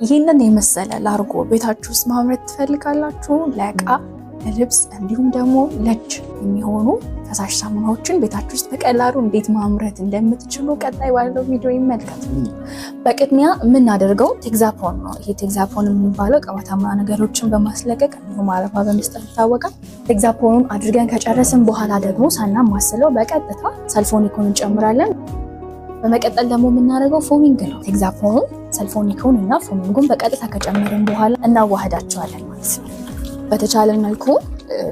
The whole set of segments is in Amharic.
ይህንን የመሰለ ላርጎ ቤታችሁ ውስጥ ማምረት ትፈልጋላችሁ? ለዕቃ፣ ለልብስ እንዲሁም ደግሞ ለእጅ የሚሆኑ ፈሳሽ ሳሙናዎችን ቤታችሁ ውስጥ በቀላሉ እንዴት ማምረት እንደምትችሉ ቀጣይ ባለው ቪዲዮ ይመልከቱ። በቅድሚያ የምናደርገው ቴግዛፖን ነው። ይሄ ቴግዛፖን የሚባለው ቅባታማ ነገሮችን በማስለቀቅ እንዲሁም አረፋ በመስጠት ይታወቃል። ቴግዛፖኑን አድርገን ከጨረስን በኋላ ደግሞ ሳናማስለው በቀጥታ ሰልፎኒኩን እንጨምራለን። በመቀጠል ደግሞ የምናደርገው ፎሚንግ ነው። ቴግዛፖኑን፣ ሰልፎኒኩን እና ፎሚንጉን በቀጥታ ከጨመርን በኋላ እናዋህዳቸዋለን ማለት ነው። በተቻለ መልኩ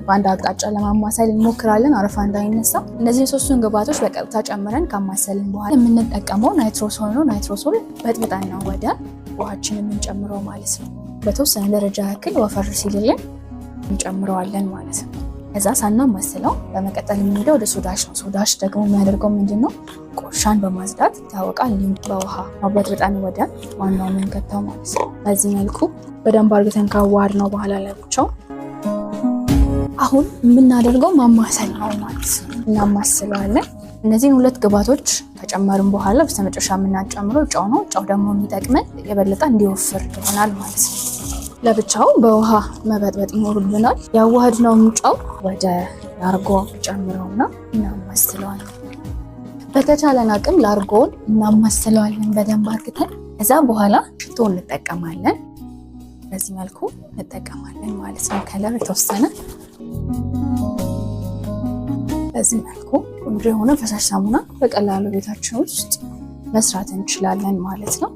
በአንድ አቅጣጫ ለማማሰል እንሞክራለን፣ አረፋ እንዳይነሳ። እነዚህ ሶስቱን ግብአቶች በቀጥታ ጨምረን ካማሰልን በኋላ የምንጠቀመው ናይትሮሶል ነው። ናይትሮሶል በጥብጠን ነው ወደ ውሃችን የምንጨምረው ማለት ነው። በተወሰነ ደረጃ ያክል ወፈር ሲልልን እንጨምረዋለን ማለት ነው። ከዛ ሳናማስለው በመቀጠል የምንሄደው ወደ ሶዳሽ ነው። ሶዳሽ ደግሞ የሚያደርገው ምንድነው? ቆሻን በማጽዳት ይታወቃል። በውሃ በጥብጠን ወደ ዋናው የምንከተው ማለት ነው። በዚህ መልኩ በደንብ አድርገን ካዋሃድ ነው በኋላ ለብቻው አሁን የምናደርገው ማማሰል ነው ማለት ነው። እናማስለዋለን። እነዚህን ሁለት ግብአቶች ከጨመርን በኋላ በስተመጨረሻ የምናጨምረው ጨው ነው። ጨው ደግሞ የሚጠቅመን የበለጠ እንዲወፍር ይሆናል ማለት ነው። ለብቻው በውሃ መበጥበጥ ይኖርብናል። ያዋሃድነውን ጨው ወደ ላርጎ ጨምረውና እናማስለዋለን። በተቻለን አቅም ላርጎውን እናማስለዋለን በደንብ አድርገን። ከዛ በኋላ ሽቶ እንጠቀማለን። በዚህ መልኩ እንጠቀማለን ማለት ነው። ከለር የተወሰነ በዚህ መልኩ ቆንጆ የሆነ ፈሳሽ ሳሙና በቀላሉ ቤታችን ውስጥ መስራት እንችላለን ማለት ነው።